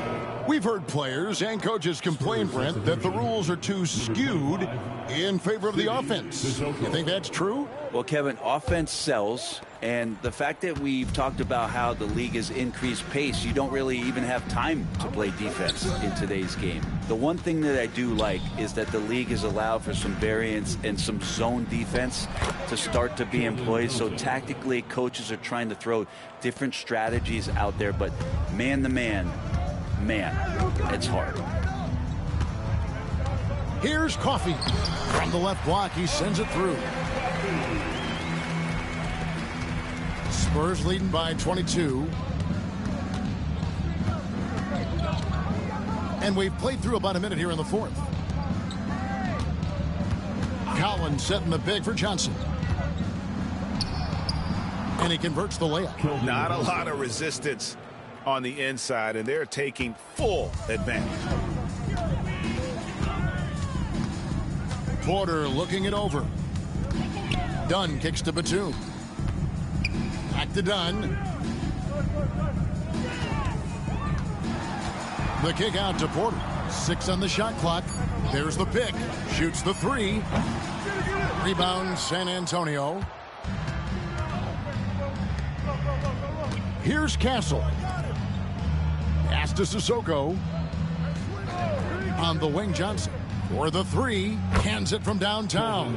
We've heard players and coaches complain, Brent, that the rules are too skewed in favor of the offense. You think that's true? Well, Kevin, offense sells, and the fact that we've talked about how the league has increased pace, you don't really even have time to play defense in today's game. The one thing that I do like is that the league has allowed for some variance and some zone defense to start to be employed. So tactically, coaches are trying to throw different strategies out there, but man to man, it's hard. Here's Coffey. From the left block, he sends it through. Spurs leading by 22. And we've played through about a minute here in the fourth. Collins setting the big for Johnson. And he converts the layup. Not a lot of resistance on the inside, and they're taking full advantage. Porter looking it over. Dunn kicks to Batum. Back to Dunn. The kick out to Porter. 6 on the shot clock. There's the pick. Shoots the 3. Rebound San Antonio. Here's Castle. Pass to Sissoko. On the wing, Johnson. For the 3, hands it from downtown.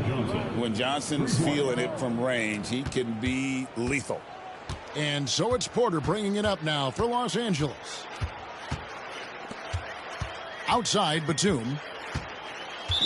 When Johnson's feeling it from range, he can be lethal. And so it's Porter bringing it up now for Los Angeles. Outside, Batum.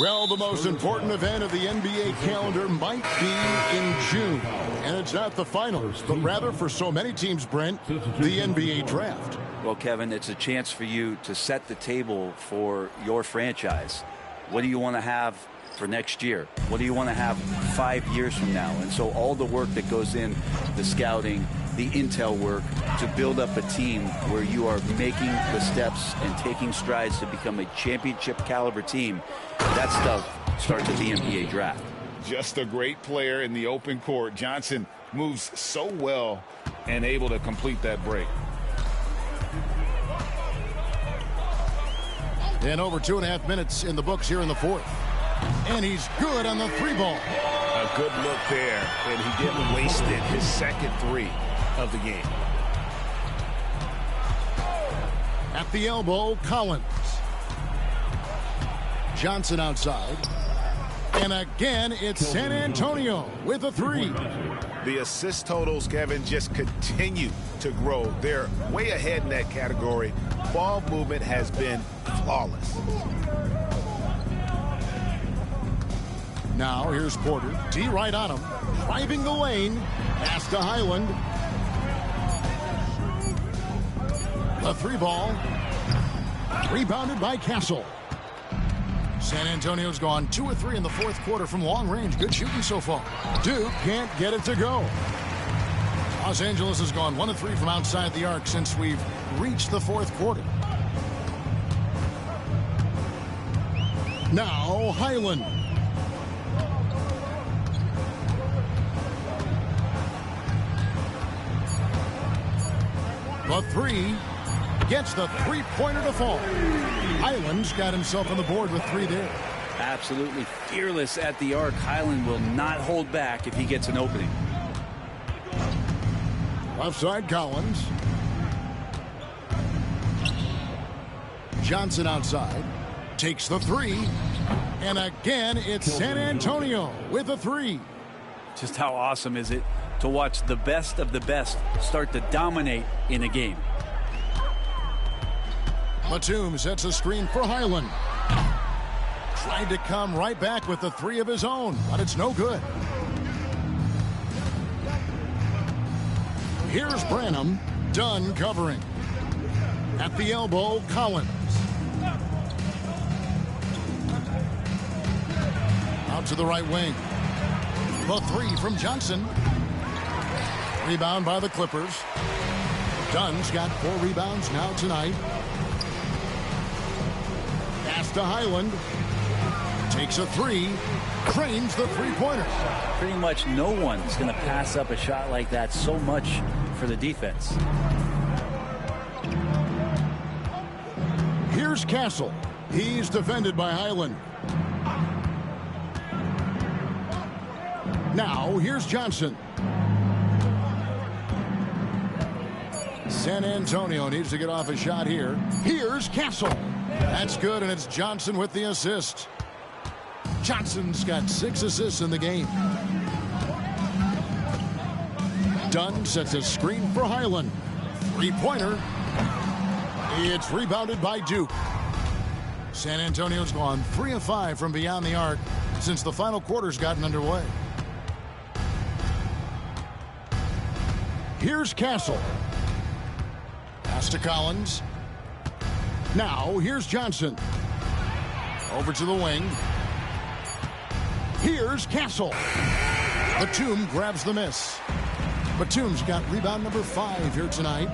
Well, the most important event of the NBA calendar might be in June. And it's not the finals, but rather for so many teams, Brent, the NBA draft. Well, Kevin, it's a chance for you to set the table for your franchise. What do you want to have for next year? What do you want to have 5 years from now? And so all the work that goes in, the scouting, the intel work to build up a team where you are making the steps and taking strides to become a championship caliber team, that stuff starts at the NBA draft. Just a great player in the open court. Johnson moves so well and able to complete that break. And over 2.5 minutes in the books here in the fourth. And he's good on the 3-ball. A good look there, and he didn't waste it. His second 3 of the game. At the elbow, Collins. Johnson outside. And again, it's San Antonio with a 3. The assist totals, Kevin, just continue to grow. They're way ahead in that category. Ball movement has been flawless. Now here's Porter. D right on him. Driving the lane. Pass to Highland. The 3-ball. Rebounded by Castle. San Antonio's gone 2 of 3 in the fourth quarter from long range. Good shooting so far. Duke can't get it to go. Los Angeles has gone 1 of 3 from outside the arc since we've reached the fourth quarter. Now Highland. The 3 gets the 3-pointer to fall. Highland's got himself on the board with 3 there. Absolutely fearless at the arc. Highland will not hold back if he gets an opening. Left side, Collins. Johnson outside. Takes the 3. And again, it's San Antonio with a 3. Just how awesome is it to watch the best of the best start to dominate in a game? Batum sets a screen for Highland. Tried to come right back with the 3 of his own, but it's no good. Here's Branham. Dunn covering. At the elbow, Collins. Out to the right wing. The 3 from Johnson. Rebound by the Clippers. Dunn's got 4 rebounds now tonight. Pass to Highland. Takes a 3. Cranes the 3-pointer. Pretty much no one is going to pass up a shot like that so much for the defense. Here's Castle. He's defended by Highland. Now, here's Johnson. San Antonio needs to get off a shot here. Here's Castle. That's good, and it's Johnson with the assist. Johnson's got 6 assists in the game. Dunn sets a screen for Highland. 3-pointer. It's rebounded by Duke. San Antonio's gone 3 of 5 from beyond the arc since the final quarter's gotten underway. Here's Castle. Pass to Collins. Now, here's Johnson. Over to the wing. Here's Castle. Batum grabs the miss. Batum's got rebound number 5 here tonight.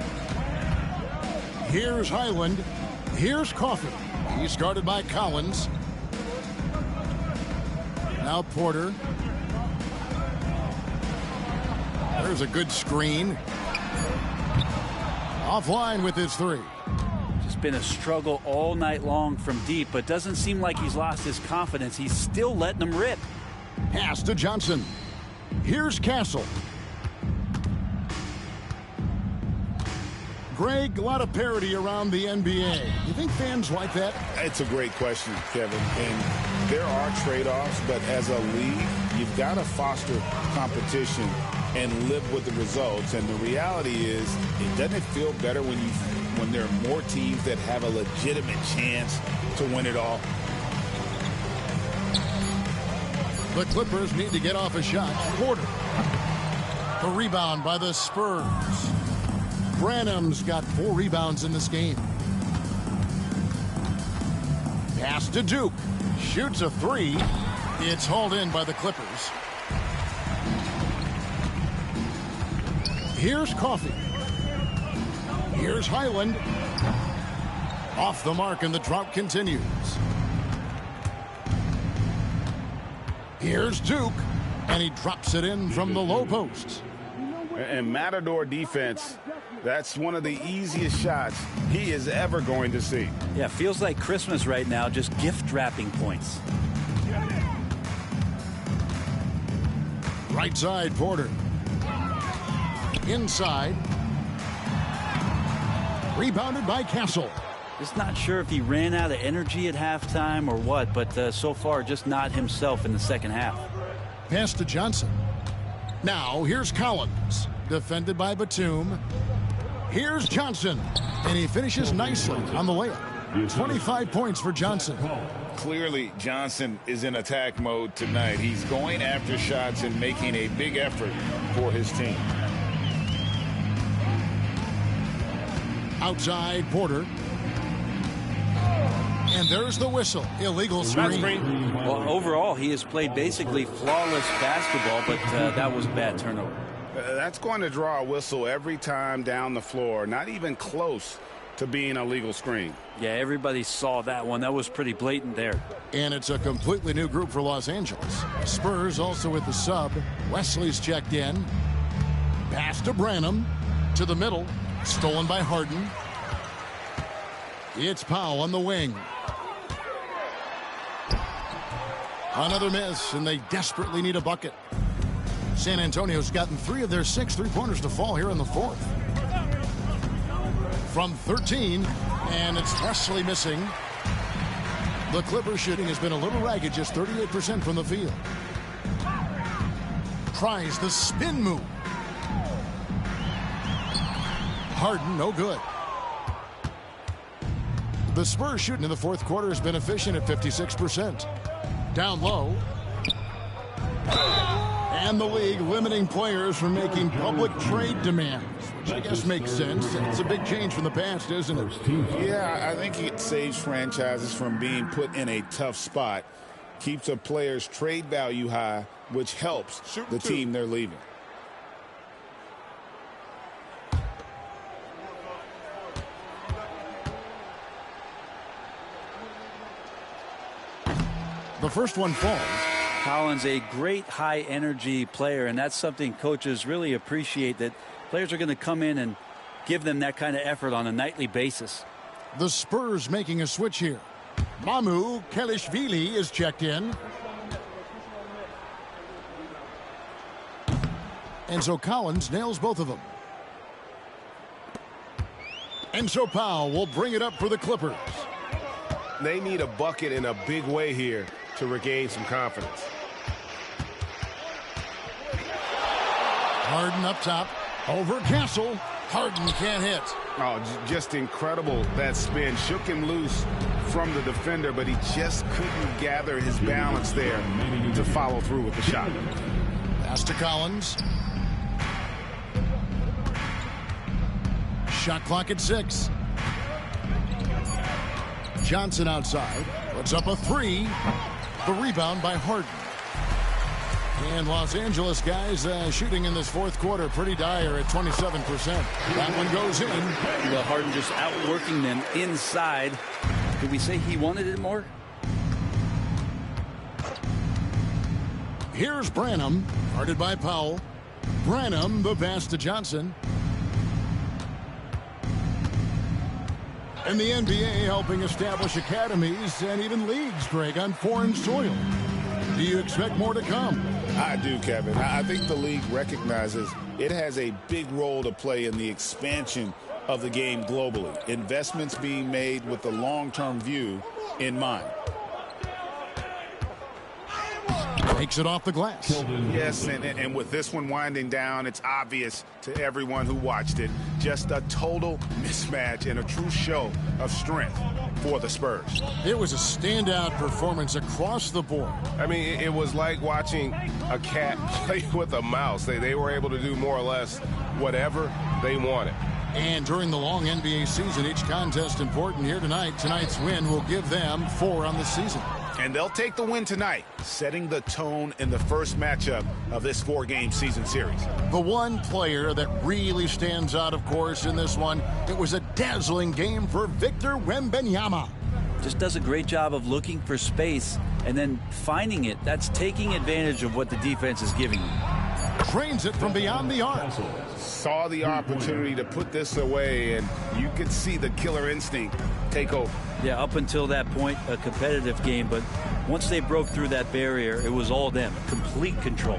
Here's Highland. Here's Coffey. He's guarded by Collins. Now Porter. There's a good screen. Offline with his 3. Just been a struggle all night long from deep, but doesn't seem like he's lost his confidence. He's still letting them rip. Pass to Johnson. Here's Castle. Greg, a lot of parity around the NBA. You think fans like that? It's a great question, Kevin. And there are trade-offs, but as a league, you've got to foster competition and live with the results. And the reality is, doesn't it feel better when there are more teams that have a legitimate chance to win it all? The Clippers need to get off a shot. Porter. The rebound by the Spurs. Branham's got 4 rebounds in this game. Pass to Duke. Shoots a 3. It's hauled in by the Clippers. Here's Coffey. Here's Highland. Off the mark, and the drought continues. Here's Duke, and he drops it in from the low post. And Matador defense, that's one of the easiest shots he is ever going to see. Yeah, feels like Christmas right now, just gift wrapping points. Right side, Porter. Inside. Rebounded by Castle. Just not sure if he ran out of energy at halftime or what, but so far just not himself in the second half. Pass to Johnson. Now here's Collins. Defended by Batum. Here's Johnson. And he finishes nicely on the layup. 25 points for Johnson. Clearly, Johnson is in attack mode tonight. He's going after shots and making a big effort for his team. Outside, Porter. And there's the whistle. Illegal screen. Well, overall, he has played basically flawless basketball, but that was a bad turnover. That's going to draw a whistle every time down the floor. Not even close to being a legal screen. Yeah, everybody saw that one. That was pretty blatant there. And it's a completely new group for Los Angeles. Spurs also with the sub. Wesley's checked in. Pass to Branham. To the middle. Stolen by Harden. It's Powell on the wing. Another miss, and they desperately need a bucket. San Antonio's gotten 3 of their 6 3-pointers to fall here in the 4th. From 13, and it's Wesley missing. The Clippers shooting has been a little ragged, just 38% from the field. Tries the spin move. Harden, no good. The Spurs shooting in the 4th quarter has been efficient at 56%. Down low. And the league limiting players from making public trade demands, which I guess makes sense. It's a big change from the past, isn't it? Yeah, I think it saves franchises from being put in a tough spot. Keeps a player's trade value high, which helps the team they're leaving. The first one falls. Collins, a great high-energy player, and that's something coaches really appreciate, that players are going to come in and give them that kind of effort on a nightly basis. The Spurs making a switch here. Mamu Kelishvili is checked in. And so Collins nails both of them. And so Powell will bring it up for the Clippers. They need a bucket in a big way here to regain some confidence. Harden up top. Over Castle. Harden can't hit. Oh, just incredible. That spin shook him loose from the defender, but he just couldn't gather his balance there to follow through with the shot. Pass to Collins. Shot clock at 6. Johnson outside. Puts up a 3. The rebound by Harden. And Los Angeles guys shooting in this fourth quarter pretty dire at 27%. That one goes in. Well, Harden just outworking them inside. Could we say he wanted it more? Here's Branham, guarded by Powell. Branham, the pass to Johnson. And the NBA helping establish academies and even leagues, Greg, on foreign soil. Do you expect more to come? I do, Kevin. I think the league recognizes it has a big role to play in the expansion of the game globally. Investments being made with the long-term view in mind. Takes it off the glass. Yes, and with this one winding down, it's obvious to everyone who watched it. Just a total mismatch and a true show of strength for the Spurs. It was a standout performance across the board. I mean, it was like watching a cat play with a mouse. They were able to do more or less whatever they wanted. And during the long NBA season, each contest important here tonight. Tonight's win will give them 4 on the season. And they'll take the win tonight, setting the tone in the first matchup of this 4-game season series. The one player that really stands out, of course, in this one, it was a dazzling game for Victor Wembanyama. Just does a great job of looking for space and then finding it. That's taking advantage of what the defense is giving you. Trains it from beyond the arc. Saw the opportunity to put this away, and you could see the killer instinct take over. Yeah, up until that point, a competitive game, but once they broke through that barrier, it was all them. Complete control.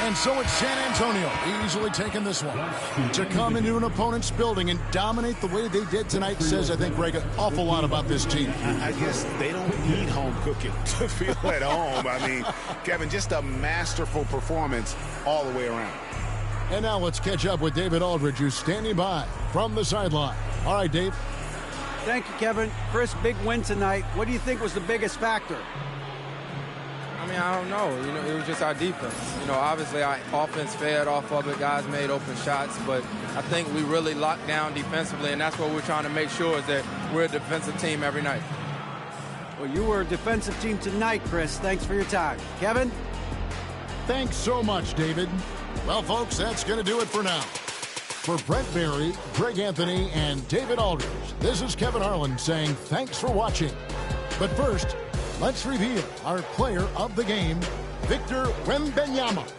And so it's San Antonio easily taking this one. To come into an opponent's building and dominate the way they did tonight says, I think, Greg, an awful lot about this team. I guess they don't need home cooking to feel at home. I mean, Kevin, just a masterful performance all the way around. And now let's catch up with David Aldridge, who's standing by from the sideline. All right, Dave. Thank you, Kevin. Chris, big win tonight. What do you think was the biggest factor? I mean, I don't know. You know, it was just our defense. You know, obviously our offense fed off of it. Guys made open shots, but I think we really locked down defensively, and that's what we're trying to make sure is that we're a defensive team every night. Well, you were a defensive team tonight, Chris. Thanks for your time. Kevin? Thanks so much, David. Well, folks, that's going to do it for now. For Brent Barry, Greg Anthony, and David Aldridge, this is Kevin Harlan saying thanks for watching. But first, let's reveal our player of the game, Victor Wembanyama.